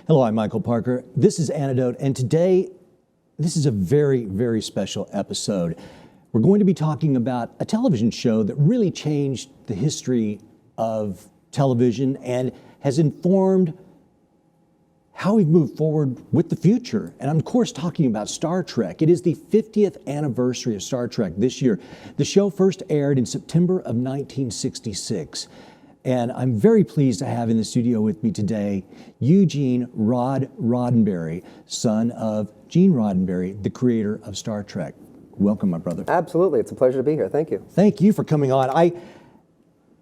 Hello, I'm Michael Parker. This is Antidote, and today, this is a very, very special episode. We're going to be talking about a television show that really changed the history of television and has informed how we've moved forward with the future. And I'm, of course, talking about Star Trek. It is the 50th anniversary of Star Trek this year. The show first aired in September of 1966. And I'm very pleased to have in the studio with me today Eugene Roddenberry, son of Gene Roddenberry, the creator of Star Trek. Welcome, my brother. Absolutely. It's a pleasure to be here. Thank you. Thank you for coming on.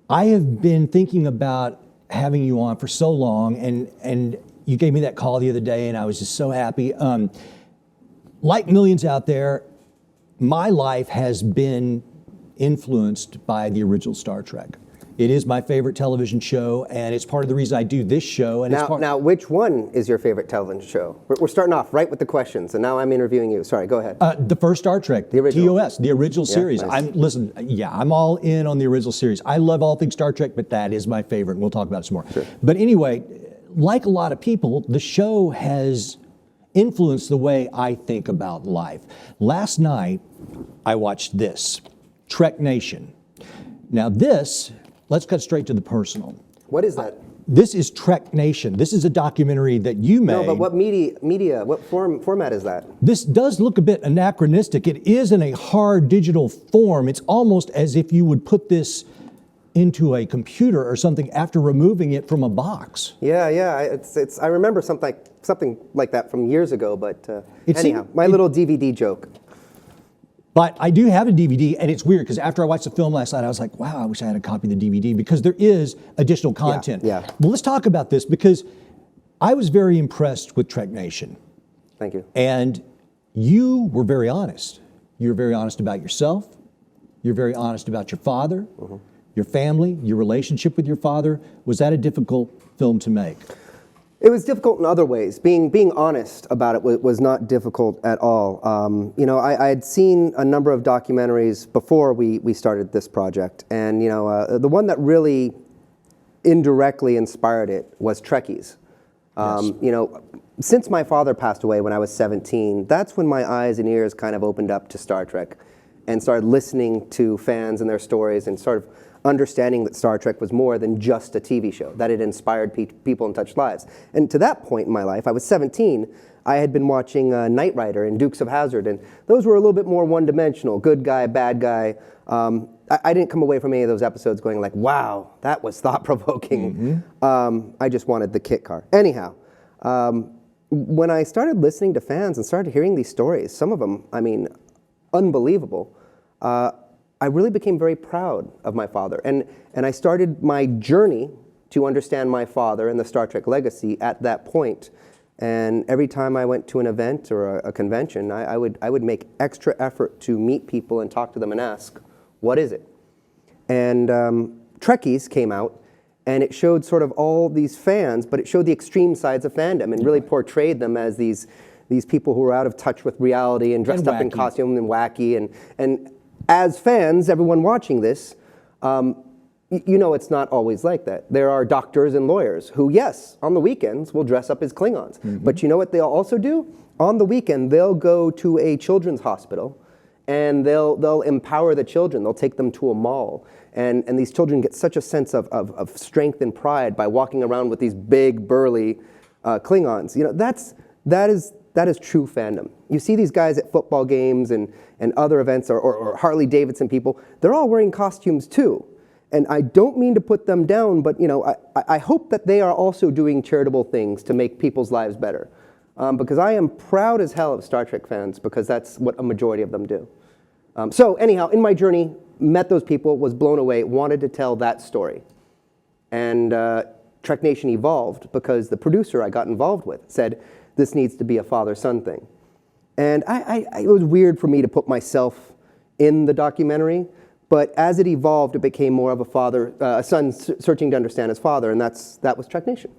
I have been thinking about having you on for so long, and you gave me that call the other day, and I was just so happy. Like millions out there, my life has been influenced by the original Star Trek. It is my favorite television show, and it's part of the reason I do this show. And now, which one is your favorite television show? We're starting off right with the questions, and now I'm interviewing you. Sorry, go ahead. The first Star Trek, the original. TOS, the original series. Nice. I'm all in on the original series. I love all things Star Trek, but that is my favorite, and we'll talk about it some more. Sure. But anyway, like a lot of people, the show has influenced the way I think about life. Last night, I watched this, Trek Nation. Now this, let's cut straight to the personal. What is that? This is Trek Nation. This is a documentary that you made. No, but what media, what format is that? This does look a bit anachronistic. It is in a hard digital form. It's almost as if you would put this into a computer or something after removing it from a box. Yeah. I remember something like that from years ago. But anyhow, my little DVD joke. But I do have a DVD, and it's weird because after I watched the film last night, I was like, wow, I wish I had a copy of the DVD because there is additional content. Yeah. Well, let's talk about this because I was very impressed with Trek Nation. Thank you. And you were very honest. You were very honest about yourself. You're very honest about your father, your family, your relationship with your father. Was that a difficult film to make? It was difficult in other ways. Being honest about it was not difficult at all. I had seen a number of documentaries before we started this project, and the one that really indirectly inspired it was Trekkies. Yes. Since my father passed away when I was 17, that's when my eyes and ears kind of opened up to Star Trek, and started listening to fans and their stories, and sort of understanding that Star Trek was more than just a TV show, that it inspired people and touched lives. And to that point in my life, I was 17, I had been watching Knight Rider and Dukes of Hazzard, and those were a little bit more one-dimensional, good guy, bad guy. I didn't come away from any of those episodes going like, wow, that was thought-provoking. I just wanted the kit car. Anyhow, when I started listening to fans and started hearing these stories, some of them, unbelievable, I really became very proud of my father. And I started my journey to understand my father and the Star Trek legacy at that point. And every time I went to an event or a convention, I would make extra effort to meet people and talk to them and ask, what is it? And Trekkies came out, and it showed sort of all these fans, but it showed the extreme sides of fandom and really portrayed them as these people who were out of touch with reality and dressed up in costume and wacky. And as fans, everyone watching this, it's not always like that. There are doctors and lawyers who, yes, on the weekends will dress up as Klingons. But you know what they'll also do? On the weekend, they'll go to a children's hospital, and they'll empower the children. They'll take them to a mall. And these children get such a sense of strength and pride by walking around with these big, burly Klingons. That is true fandom. You see these guys at football games and other events or Harley Davidson people, they're all wearing costumes too. And I don't mean to put them down, but I hope that they are also doing charitable things to make people's lives better. Because I am proud as hell of Star Trek fans because that's what a majority of them do. So anyhow, in my journey, met those people, was blown away, wanted to tell that story. And Trek Nation evolved because the producer I got involved with said, this needs to be a father-son thing. And it was weird for me to put myself in the documentary, but as it evolved, it became more of a son searching to understand his father, and that was Trek Nation.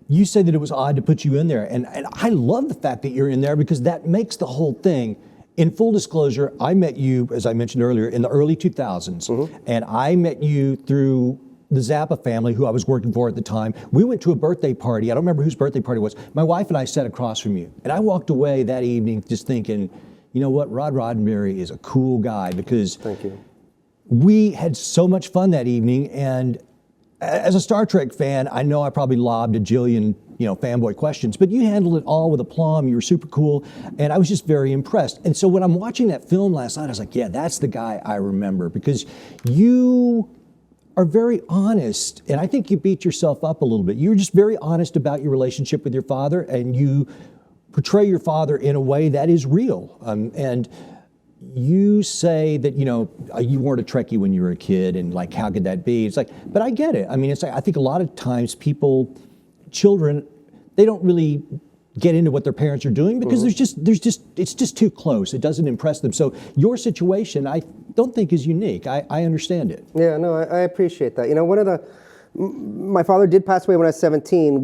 You said that it was odd to put you in there, and I love the fact that you're in there because that makes the whole thing. In full disclosure, I met you, as I mentioned earlier, in the early 2000s, and I met you through the Zappa family, who I was working for at the time. We went to a birthday party. I don't remember whose birthday party it was. My wife and I sat across from you. And I walked away that evening just thinking, you know what, Rod Roddenberry is a cool guy, because Thank you. we had so much fun that evening. And as a Star Trek fan, I know I probably lobbed a jillion, fanboy questions, but you handled it all with aplomb. You were super cool, and I was just very impressed. And so when I'm watching that film last night, I was like, yeah, that's the guy I remember, because you are very honest, and I think you beat yourself up a little bit. You're just very honest about your relationship with your father, and you portray your father in a way that is real. And you say that, you weren't a Trekkie when you were a kid, and like, how could that be? It's like, but I get it. I mean, it's like, I think a lot of times children, they don't really get into what their parents are doing, because it's just too close. It doesn't impress them. So your situation, I don't think is unique. I understand it. Yeah, no, I appreciate that. My father did pass away when I was 17.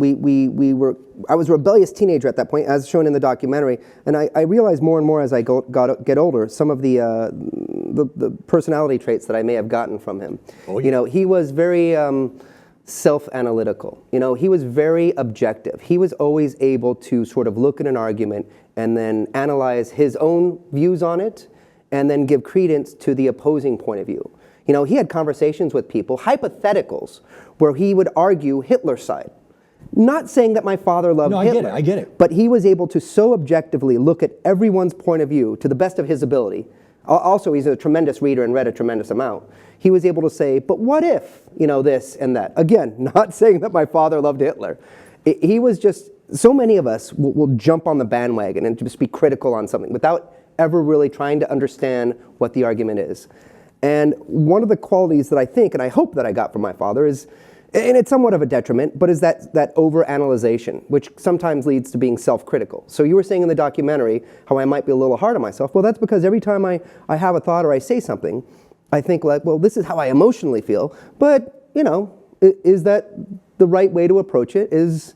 I was a rebellious teenager at that point, as shown in the documentary, and I realized more and more as I get older some of the personality traits that I may have gotten from him. Oh, yeah. He was very self-analytical. He was very objective. He was always able to sort of look at an argument and then analyze his own views on it, and then give credence to the opposing point of view. He had conversations with people, hypotheticals, where he would argue Hitler's side. Not saying that my father loved Hitler. I get it. But he was able to so objectively look at everyone's point of view to the best of his ability. Also, he's a tremendous reader and read a tremendous amount. He was able to say, but what if, this and that? Again, not saying that my father loved Hitler. He was just, so many of us will jump on the bandwagon and just be critical on something without ever really trying to understand what the argument is. And one of the qualities that I think, and I hope that I got from my father is, and it's somewhat of a detriment, but is that over-analyzation, which sometimes leads to being self-critical. So you were saying in the documentary how I might be a little hard on myself. Well, that's because every time I have a thought or I say something, I think like, well, this is how I emotionally feel, but, is that the right way to approach it? Is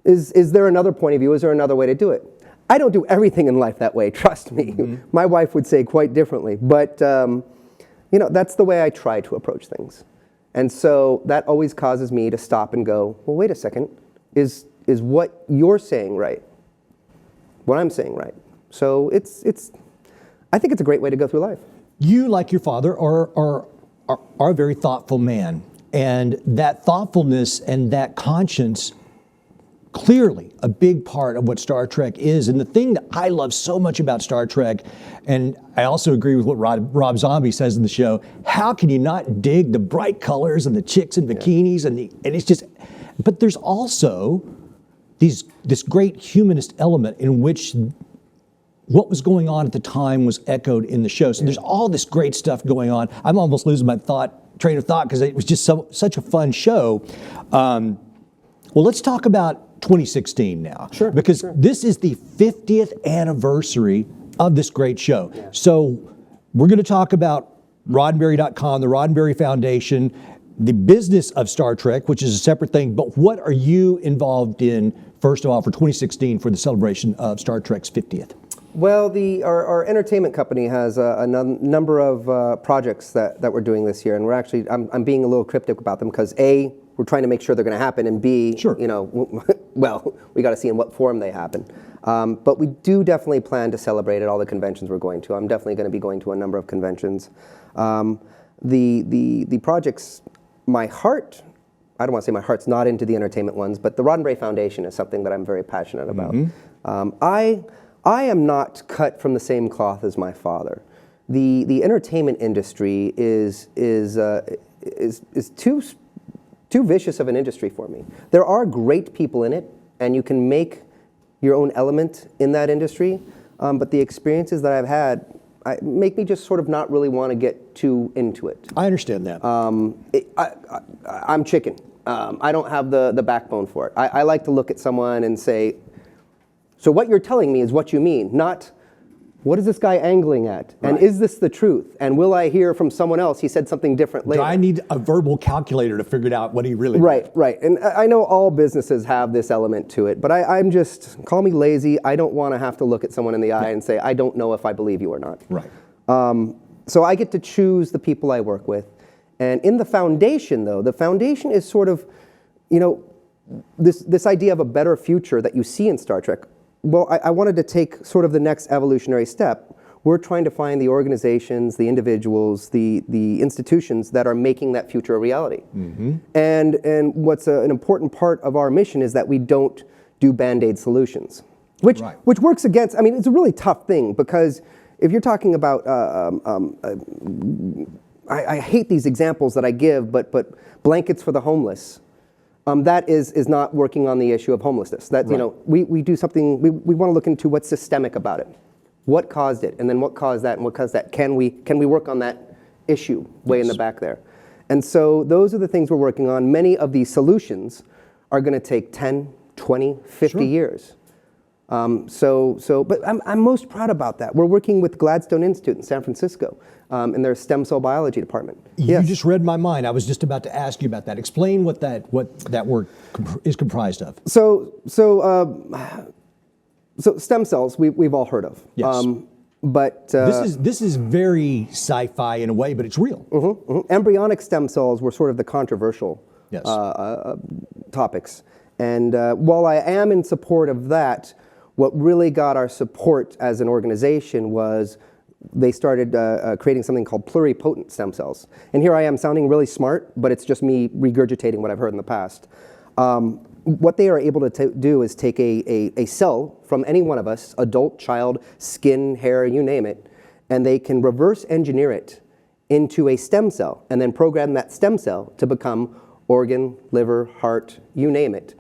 there another point of view? Is there another way to do it? I don't do everything in life that way, trust me. Mm-hmm. My wife would say quite differently, but that's the way I try to approach things. And so that always causes me to stop and go, well, wait a second, is what you're saying right? What I'm saying right? So I think it's a great way to go through life. You, like your father, are a very thoughtful man. And that thoughtfulness and that conscience, clearly a big part of what Star Trek is. And the thing that I love so much about Star Trek, and I also agree with what Rob Zombie says in the show, how can you not dig the bright colors and the chicks in bikinis and it's just, but there's also this great humanist element in which what was going on at the time was echoed in the show. So there's all this great stuff going on. I'm almost losing my train of thought because it was just such a fun show. Well, let's talk about 2016 now. Sure. Because this is the 50th anniversary of this great show. Yeah. So we're going to talk about Roddenberry.com, the Roddenberry Foundation, the business of Star Trek, which is a separate thing. But what are you involved in, first of all, for 2016 for the celebration of Star Trek's 50th? Well, our entertainment company has a number of projects that we're doing this year, and I'm being a little cryptic about them because A, we're trying to make sure they're going to happen, and B, sure. Well, we got to see in what form they happen. But we do definitely plan to celebrate at all the conventions we're going to. I'm definitely going to be going to a number of conventions. The projects, my heart, I don't want to say my heart's not into the entertainment ones, but the Roddenberry Foundation is something that I'm very passionate about. Mm-hmm. I am not cut from the same cloth as my father. The entertainment industry is too vicious of an industry for me. There are great people in it, and you can make your own element in that industry, but the experiences that I've had make me just sort of not really want to get too into it. I understand that. I'm chicken. I don't have the backbone for it. I like to look at someone and say, so what you're telling me is what you mean, not what is this guy angling at? And is this the truth? And will I hear from someone else he said something different later? Do I need a verbal calculator to figure out what he really meant? Right. And I know all businesses have this element to it, but I'm just, call me lazy. I don't want to have to look at someone in the eye and say, I don't know if I believe you or not. Right. So I get to choose the people I work with. And in the foundation, though, the foundation is sort of, this idea of a better future that you see in Star Trek. Well, I wanted to take sort of the next evolutionary step. We're trying to find the organizations, the individuals, the institutions that are making that future a reality. Mm-hmm. And what's an important part of our mission is that we don't do Band-Aid solutions, which works against, it's a really tough thing, because if you're talking about, I hate these examples that I give, but blankets for the homeless. That is not working on the issue of homelessness. That, we do something, we want to look into what's systemic about it. What caused it, and then what caused that, and what caused that? Can we work on that issue way in the back there? And so those are the things we're working on. Many of these solutions are going to take 10, 20, 50 years. But I'm most proud about that. We're working with Gladstone Institute in San Francisco in their stem cell biology department. You just read my mind. I was just about to ask you about that. Explain what that work is comprised of. So stem cells, we've all heard of. Yes. But this is very sci-fi in a way, but it's real. Mm-hmm, mm-hmm. Embryonic stem cells were sort of the controversial topics. And while I am in support of that, what really got our support as an organization was they started creating something called pluripotent stem cells. And here I am sounding really smart, but it's just me regurgitating what I've heard in the past. What they are able to do is take a cell from any one of us, adult, child, skin, hair, you name it, and they can reverse engineer it into a stem cell and then program that stem cell to become organ, liver, heart, you name it.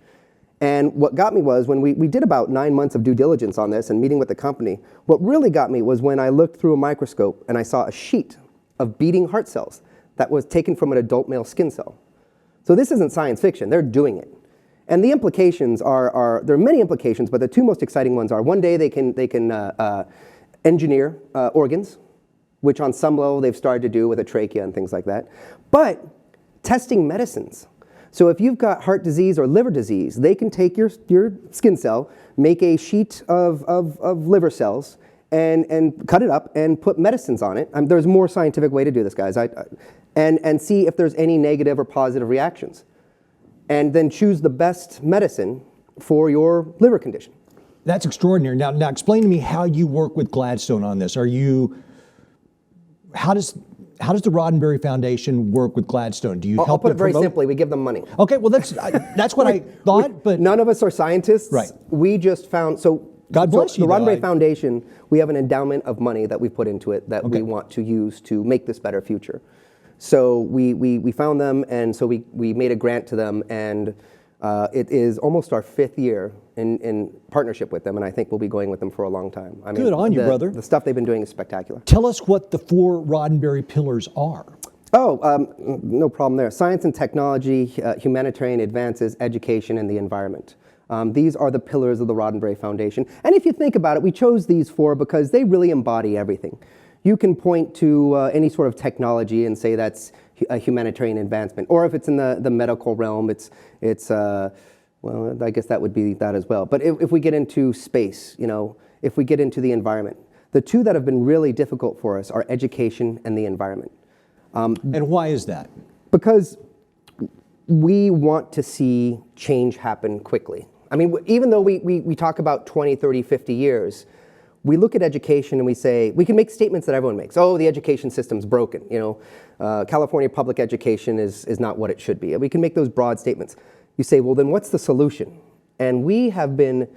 And what got me was when we did about 9 months of due diligence on this and meeting with the company, what really got me was when I looked through a microscope and I saw a sheet of beating heart cells that was taken from an adult male skin cell. So this isn't science fiction, they're doing it. And the implications there are many implications, but the two most exciting ones are, one day they can engineer organs, which on some level they've started to do with a trachea and things like that. But testing medicines. So if you've got heart disease or liver disease, they can take your skin cell, make a sheet of liver cells, and cut it up and put medicines on it. There's a more scientific way to do this, guys. And see if there's any negative or positive reactions. And then choose the best medicine for your liver condition. That's extraordinary. Now explain to me how you work with Gladstone on this. How does the Roddenberry Foundation work with Gladstone? Do you help? I'll put it very simply. We give them money. Okay, well that's what I thought. But none of us are scientists. Right. We just found God bless you. The Roddenberry Foundation. We have an endowment of money that we put into it that we want to use to make this better future. So we found them, and so we made a grant to them, and it is almost our 5th year in partnership with them, and I think we'll be going with them for a long time. Good on you, brother. The stuff they've been doing is spectacular. Tell us what the 4 Roddenberry pillars are. No problem there. Science and technology, humanitarian advances, education, and the environment. These are the pillars of the Roddenberry Foundation. And if you think about it, we chose these 4 because they really embody everything. You can point to any sort of technology and say that's a humanitarian advancement. Or if it's in the medical realm, it's well, I guess that would be that as well. But if we get into space, if we get into the environment, the 2 that have been really difficult for us are education and the environment. And why is that? Because we want to see change happen quickly. Even though we talk about 20, 30, 50 years, we look at education and we say, we can make statements that everyone makes. Oh, the education system's broken. California public education is not what it should be. We can make those broad statements. You say, well, then what's the solution? And we have been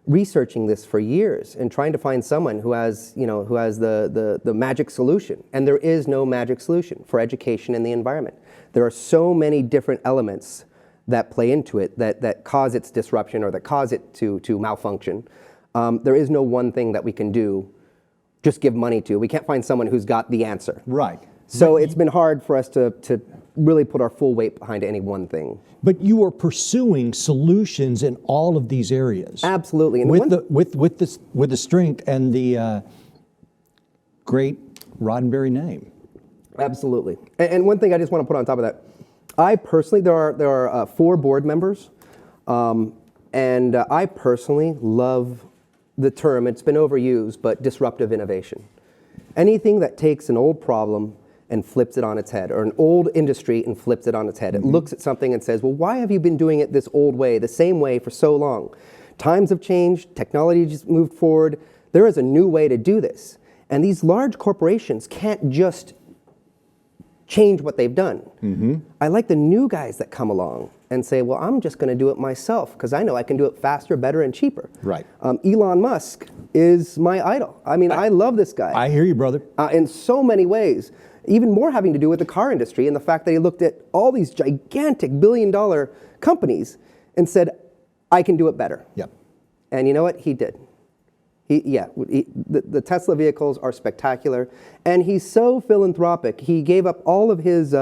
researching this for years and trying to find someone who has the magic solution. And there is no magic solution for education and the environment. There are so many different elements that play into it that cause its disruption or that cause it to malfunction. There is no one thing that we can do, just give money to. We can't find someone who's got the answer. Right. So it's been hard for us to really put our full weight behind any one thing. But you are pursuing solutions in all of these areas. Absolutely. And with the strength and the great Roddenberry name. Absolutely. And one thing I just want to put on top of that, I personally, there are 4 board members, and I personally love the term, it's been overused, but disruptive innovation. Anything that takes an old problem and flips it on its head, or an old industry and flips it on its head. It looks at something and says, well, why have you been doing it this old way, the same way for so long? Times have changed, technology just moved forward, there is a new way to do this. And these large corporations can't just change what they've done. I like the new guys that come along and say, well, I'm just going to do it myself because I know I can do it faster, better, and cheaper. Right. Elon Musk is my idol. I mean, I love this guy. I hear you, brother. In so many ways, even more having to do with the car industry and the fact that he looked at all these gigantic billion-dollar companies and said, I can do it better. Yep. And you know what? He did. The Tesla vehicles are spectacular, and he's so philanthropic. He gave up all of his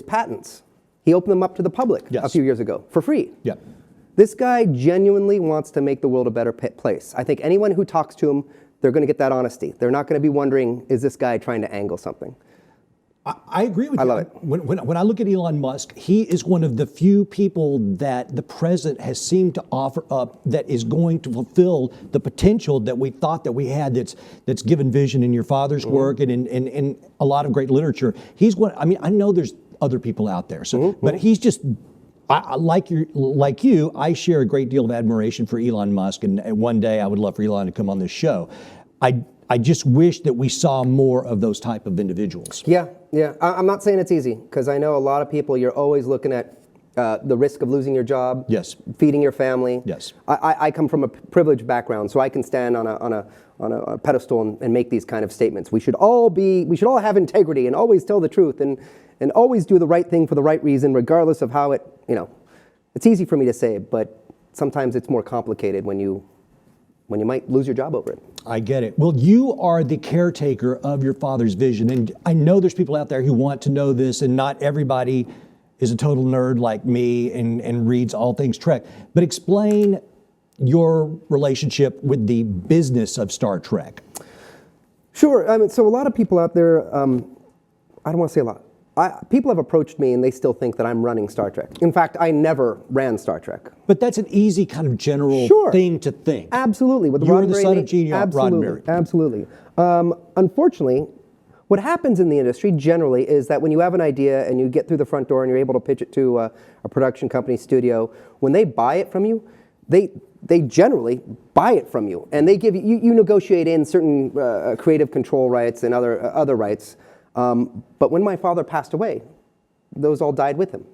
patents. He opened them up to the public a few years ago for free. Yep. This guy genuinely wants to make the world a better place. I think anyone who talks to him, they're going to get that honesty. They're not going to be wondering, is this guy trying to angle something? I agree with you. I love it. When I look at Elon Musk, he is one of the few people that the president has seemed to offer up that is going to fulfill the potential that we thought that we had. That's given vision in your father's work and in a lot of great literature. He's one. I mean, I know there's other people out there. So, but he's just. Like you, I share a great deal of admiration for Elon Musk, and one day I would love for Elon to come on this show. I just wish that we saw more of those type of individuals. Yeah. I'm not saying it's easy, because I know a lot of people, you're always looking at the risk of losing your job, yes, feeding your family. Yes. I come from a privileged background, so I can stand on a pedestal and make these kind of statements. We should all have integrity and always tell the truth and always do the right thing for the right reason, regardless of how it, it's easy for me to say, but sometimes it's more complicated when you might lose your job over it. I get it. Well, you are the caretaker of your father's vision, and I know there's people out there who want to know this, and not everybody is a total nerd like me and reads all things Trek. But explain your relationship with the business of Star Trek. Sure. I mean, so a lot of people out there, I don't want to say a lot. People have approached me and they still think that I'm running Star Trek. In fact, I never ran Star Trek. But that's an easy kind of general thing to think. Absolutely. With You're the son of Gene Roddenberry. Absolutely. Unfortunately, what happens in the industry generally is that when you have an idea and you get through the front door and you're able to pitch it to a production company studio, when they buy it from you, they generally buy it from you. And they give you negotiate in certain creative control rights and other rights. But when my father passed away, those all died with him.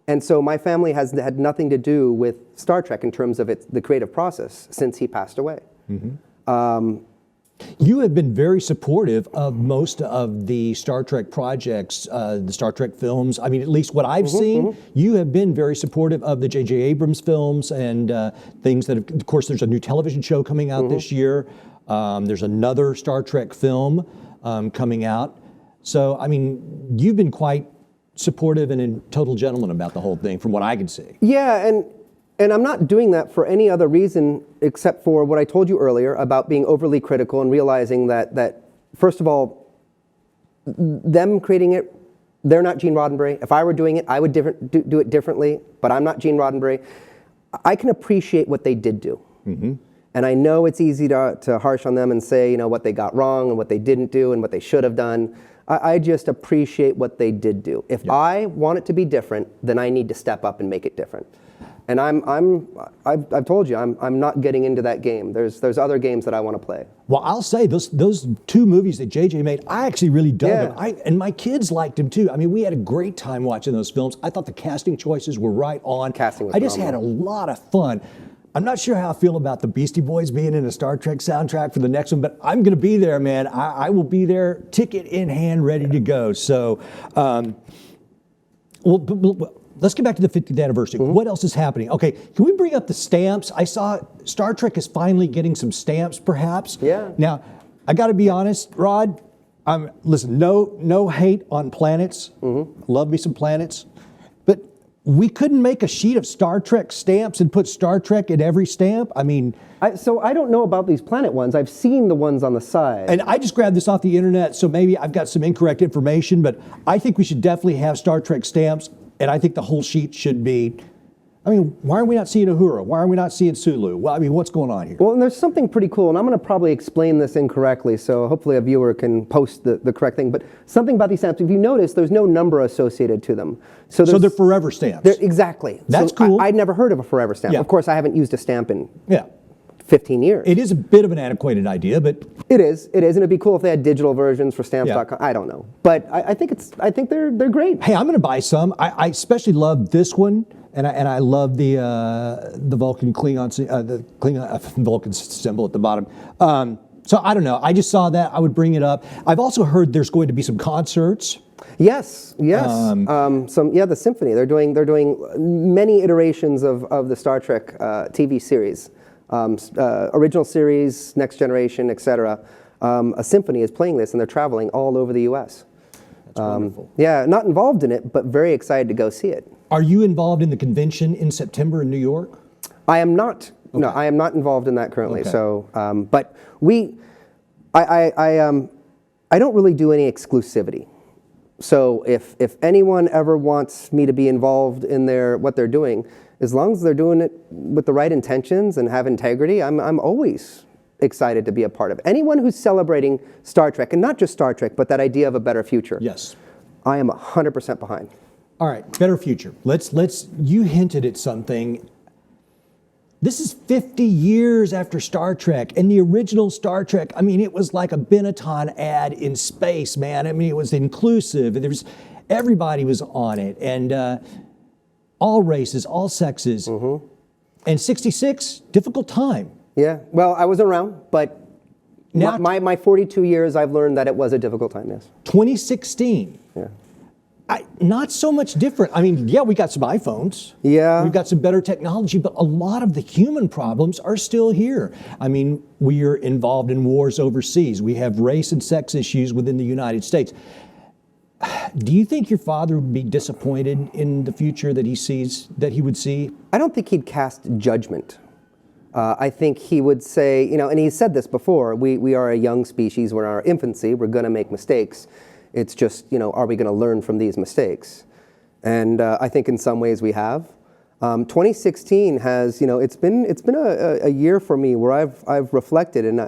And so my family has had nothing to do with Star Trek in terms of the creative process since he passed away. You have been very supportive of most of the Star Trek projects, the Star Trek films. I mean, at least what I've seen, you have been very supportive of the J.J. Abrams films and things that, of course, there's a new television show coming out this year. There's another Star Trek film coming out. So, I mean, you've been quite supportive and a total gentleman about the whole thing from what I can see. Yeah, and I'm not doing that for any other reason except for what I told you earlier about being overly critical and realizing that first of all, them creating it, they're not Gene Roddenberry. If I were doing it, I would do it differently, but I'm not Gene Roddenberry. I can appreciate what they did do. And I know it's easy to harsh on them and say, what they got wrong and what they didn't do and what they should have done. I just appreciate what they did do. If I want it to be different, then I need to step up and make it different. And I've told you, I'm not getting into that game. There's other games that I want to play. Well, I'll say those two movies that JJ made, I actually really dug them. And my kids liked them too. I mean, we had a great time watching those films. I thought the casting choices were right on. Casting was I just had a lot of fun. I'm not sure how I feel about the Beastie Boys being in a Star Trek soundtrack for the next one, but I'm going to be there, man. I will be there, ticket in hand, ready to go. So, let's get back to the 50th anniversary. What else is happening? Okay, can we bring up the stamps? I saw Star Trek is finally getting some stamps, perhaps. Yeah. Now, I got to be honest, Rod. Listen, no hate on planets. Love me some planets. But we couldn't make a sheet of Star Trek stamps and put Star Trek in every stamp? I mean... So I don't know about these planet ones. I've seen the ones on the side. And I just grabbed this off the internet, so maybe I've got some incorrect information, but I think we should definitely have Star Trek stamps, and I think the whole sheet should be I mean, why are we not seeing Uhura? Why are we not seeing Sulu? Well, I mean, what's going on here? Well, and there's something pretty cool, and I'm going to probably explain this incorrectly, so hopefully a viewer can post the correct thing. But something about these stamps, if you notice, there's no number associated to them. So they're forever stamps. Exactly. That's so cool. I'd never heard of a forever stamp. Yeah. Of course, I haven't used a stamp in Yeah. 15 years. It is a bit of an antiquated idea, but It is, and it'd be cool if they had digital versions for stamps.com. Yeah. I don't know, but I think they're great. hey, I'm going to buy some. I especially love this one, and I love the Vulcan Klingon the Klingon Vulcan symbol at the bottom. So I don't know. I just saw that. I would bring it up. I've also heard there's going to be some concerts. Yes. The symphony. They're doing many iterations of the Star Trek TV series, original series, Next Generation, etc. A symphony is playing this, and they're traveling all over the U.S. That's wonderful. Yeah, not involved in it, but very excited to go see it. Are you involved in the convention in September in New York? I am not. Okay. No, I am not involved in that currently. Okay. So, but I don't really do any exclusivity. So if anyone ever wants me to be involved in what they're doing, as long as they're doing it with the right intentions and have integrity, I'm always excited to be a part of it. Anyone who's celebrating Star Trek, and not just Star Trek, but that idea of a better future. Yes. I am 100% behind. All right, better future. Let's. You hinted at something. This is 50 years after Star Trek, and the original Star Trek, I mean, it was like a Benetton ad in space, man. I mean, it was inclusive. Everybody was on it, and all races, all sexes. Mm-hmm. And 66, difficult time. Yeah, well, I wasn't around, but Now, my 42 years, I've learned that it was a difficult time, yes. 2016. Yeah. Not so much different. I mean, yeah, we got some iPhones. Yeah. We've got some better technology, but a lot of the human problems are still here. I mean, we are involved in wars overseas. We have race and sex issues within the United States. Do you think your father would be disappointed in the future that he would see? I don't think he'd cast judgment. I think he would say, and he said this before, we are a young species, we're in our infancy, we're going to make mistakes. It's just, are we going to learn from these mistakes? And I think in some ways we have. 2016 has, it's been a year for me where I've reflected, and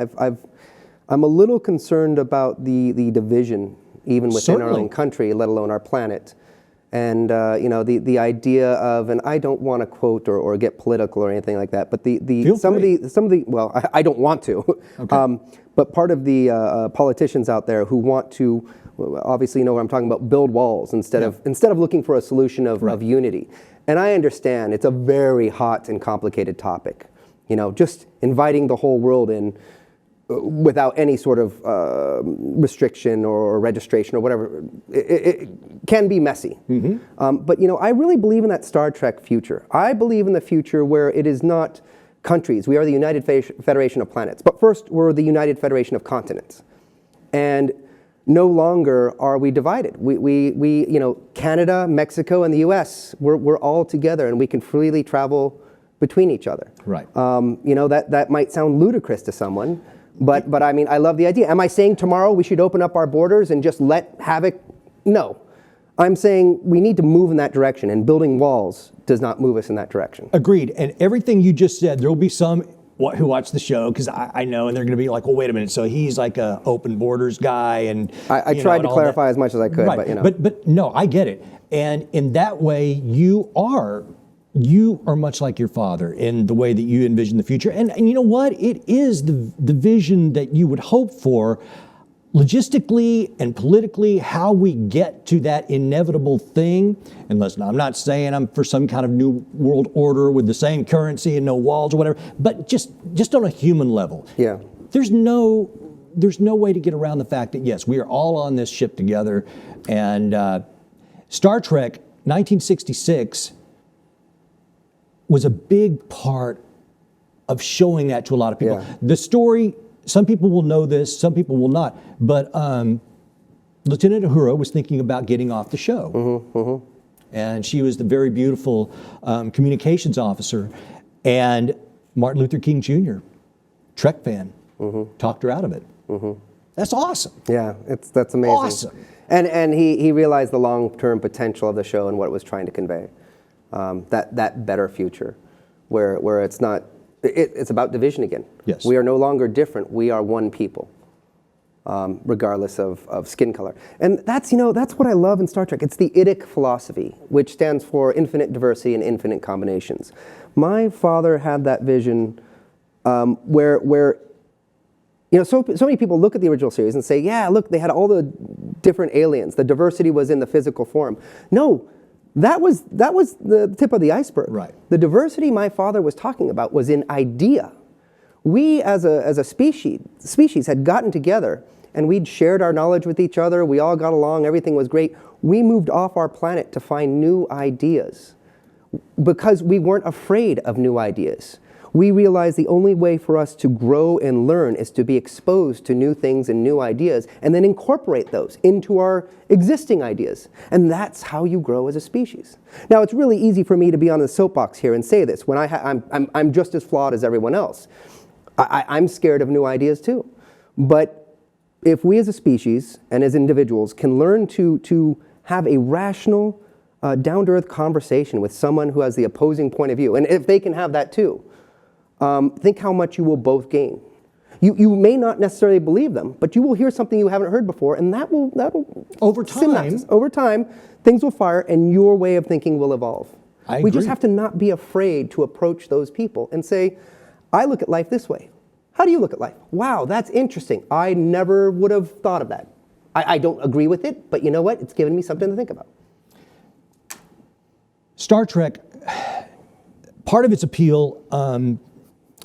I'm a little concerned about the division even within our own country, let alone our planet. And the idea of, and I don't want to quote or get political or anything like that, but some of the well, I don't want to, okay. But part of the politicians out there who want to, obviously, what I'm talking about, build walls instead of looking for a solution of unity. And I understand it's a very hot and complicated topic. Just inviting the whole world in without any sort of restriction or registration or whatever, it can be messy. Mm-hmm. But I really believe in that Star Trek future. I believe in the future where it is not countries. We are the United Federation of Planets. But first, we're the United Federation of Continents. And no longer are we divided. We Canada, Mexico, and the U.S., we're all together, and we can freely travel between each other. Right. That might sound ludicrous to someone, but I mean, I love the idea. Am I saying tomorrow we should open up our borders and just let havoc? No. I'm saying we need to move in that direction, and building walls does not move us in that direction. Agreed. And everything you just said, there will be some who watch the show, because I know, and they're going to be like, well, wait a minute, so he's like a open borders guy, and I tried to clarify as much as I could, right. but But no, I get it. And in that way, you are much like your father in the way that you envision the future. And you know what? It is the vision that you would hope for. Logistically and politically, how we get to that inevitable thing, and listen, I'm not saying I'm for some kind of new world order with the same currency and no walls or whatever, but just on a human level. Yeah. There's no way to get around the fact that, yes, we are all on this ship together. And Star Trek 1966 was a big part of showing that to a lot of people. Yeah. The story, some people will know this, some people will not, but Lieutenant Uhura was thinking about getting off the show. Mm-hmm, mm-hmm. And she was the very beautiful communications officer. And Martin Luther King Jr., Trek fan, mm-hmm. talked her out of it. Mm-hmm. That's awesome. Yeah, that's amazing. Awesome. And he realized the long-term potential of the show and what it was trying to convey. that better future, where it's not, it's about division again. Yes. We are no longer different. We are one people, regardless of skin color. And that's what I love in Star Trek. It's the IDIC philosophy, which stands for infinite diversity and infinite combinations. My father had that vision where so many people look at the original series and say, yeah, look, they had all the different aliens. The diversity was in the physical form. No, that was the tip of the iceberg. Right. The diversity my father was talking about was in idea. We as a species had gotten together and we'd shared our knowledge with each other. We all got along. Everything was great. We moved off our planet to find new ideas because we weren't afraid of new ideas. We realized the only way for us to grow and learn is to be exposed to new things and new ideas and then incorporate those into our existing ideas. And that's how you grow as a species. Now, it's really easy for me to be on the soapbox here and say this when I'm just as flawed as everyone else. I'm scared of new ideas too. But if we as a species and as individuals can learn to have a rational, down-to-earth conversation with someone who has the opposing point of view, and if they can have that too, think how much you will both gain. You may not necessarily believe them, but you will hear something you haven't heard before, and that will Over time. synapses. Over time, things will fire, and your way of thinking will evolve. We just have to not be afraid to approach those people and say, I look at life this way. How do you look at life? Wow, that's interesting. I never would have thought of that. I don't agree with it, but you know what? It's given me something to think about. Star Trek, part of its appeal,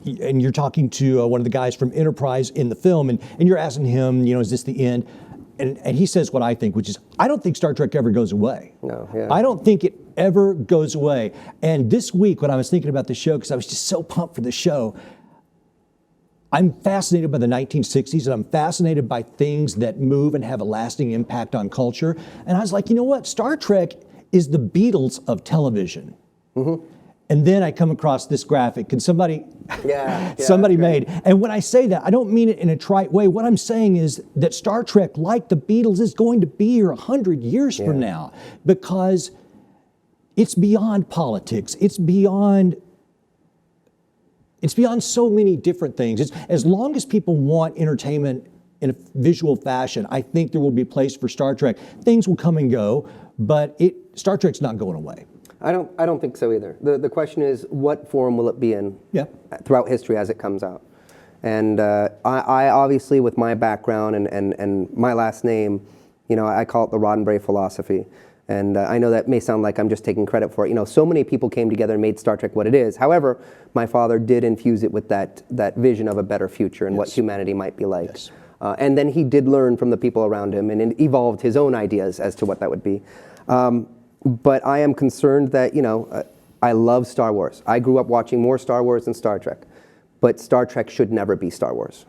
and you're talking to one of the guys from Enterprise in the film, and you're asking him, is this the end? And he says what I think, which is, I don't think Star Trek ever goes away. No, yeah. I don't think it ever goes away. And this week, when I was thinking about the show, because I was just so pumped for the show, I'm fascinated by the 1960s, and I'm fascinated by things that move and have a lasting impact on culture. And I was like, you know what? Star Trek is the Beatles of television. Mm-hmm. And then I come across this graphic, and somebody made. And when I say that, I don't mean it in a trite way. What I'm saying is that Star Trek, like the Beatles, is going to be here 100 years from now, because it's beyond politics. It's beyond so many different things. As long as people want entertainment in a visual fashion, I think there will be a place for Star Trek. Things will come and go, but Star Trek's not going away. I don't think so either. The question is, what form will it be in throughout history as it comes out? And I obviously, with my background and my last name, I call it the Roddenberry philosophy. And I know that may sound like I'm just taking credit for it. So many people came together and made Star Trek what it is. However, my father did infuse it with that vision of a better future and what humanity might be like. Yes. And then he did learn from the people around him and evolved his own ideas as to what that would be. But I am concerned that, I love Star Wars. I grew up watching more Star Wars than Star Trek. But Star Trek should never be Star Wars.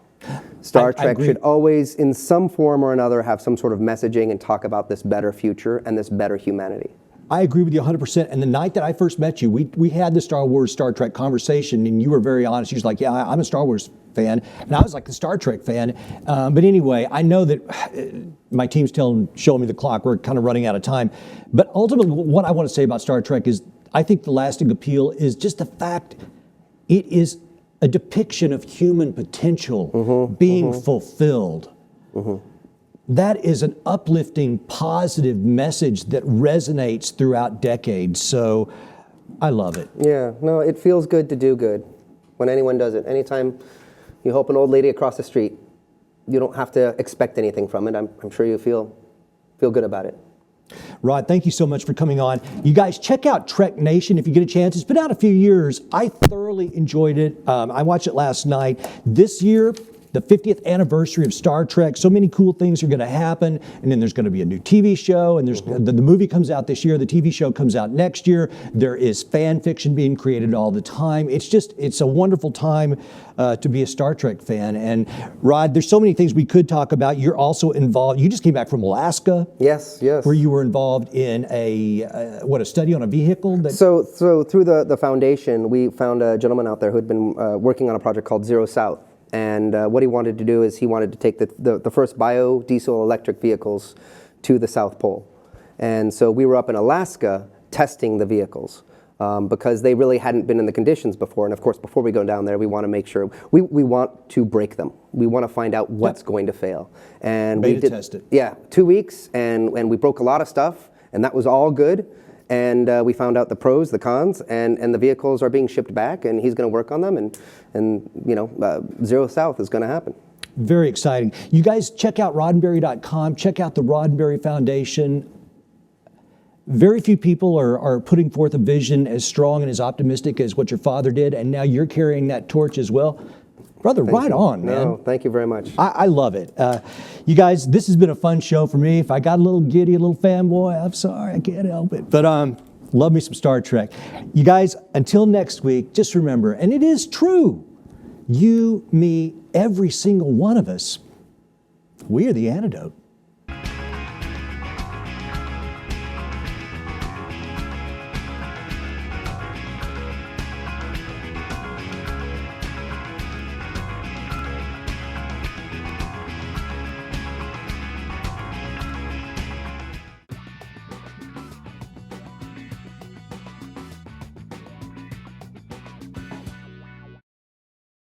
Star Trek should always, in some form or another, have some sort of messaging and talk about this better future and this better humanity. I agree with you 100%. And the night that I first met you, we had the Star Wars, Star Trek conversation, and you were very honest. You was like, yeah, I'm a Star Wars fan. And I was like a Star Trek fan. But anyway, I know that my team's showing me the clock. We're kind of running out of time. But ultimately, what I want to say about Star Trek is, I think the lasting appeal is just the fact it is a depiction of human potential being fulfilled. That is an uplifting, positive message that resonates throughout decades. So I love it. Yeah, no, it feels good to do good when anyone does it. Anytime you help an old lady across the street, you don't have to expect anything from it. I'm sure you feel good about it. Rod, thank you so much for coming on. You guys, check out Trek Nation if you get a chance. It's been out a few years. I thoroughly enjoyed it. I watched it last night. This year, the 50th anniversary of Star Trek. So many cool things are going to happen. And then there's going to be a new TV show. And there's the movie comes out this year. The TV show comes out next year. There is fan fiction being created all the time. It's a wonderful time to be a Star Trek fan. And Rod, there's so many things we could talk about. You're also involved. You just came back from Alaska. Yes. Where you were involved in a study on a vehicle. So through the foundation, we found a gentleman out there who had been working on a project called Zero South. And what he wanted to do is he wanted to take the first biodiesel electric vehicles to the South Pole. And so we were up in Alaska testing the vehicles. because they really hadn't been in the conditions before. And of course, before we go down there, we want to make sure, we want to break them. We want to find out what's going to fail. And we did test it. Yeah, 2 weeks, and we broke a lot of stuff, and that was all good. And we found out the pros, the cons, and the vehicles are being shipped back, and he's going to work on them, and Zero South is going to happen. Very exciting. You guys check out Roddenberry.com, check out the Roddenberry Foundation. Very few people are putting forth a vision as strong and as optimistic as what your father did, and now you're carrying that torch as well. Brother, right on, man. No, thank you very much. I love it. You guys, this has been a fun show for me. If I got a little giddy, a little fanboy, I'm sorry, I can't help it. But love me some Star Trek. You guys, until next week, just remember, and it is true, you, me, every single one of us, we are the antidote.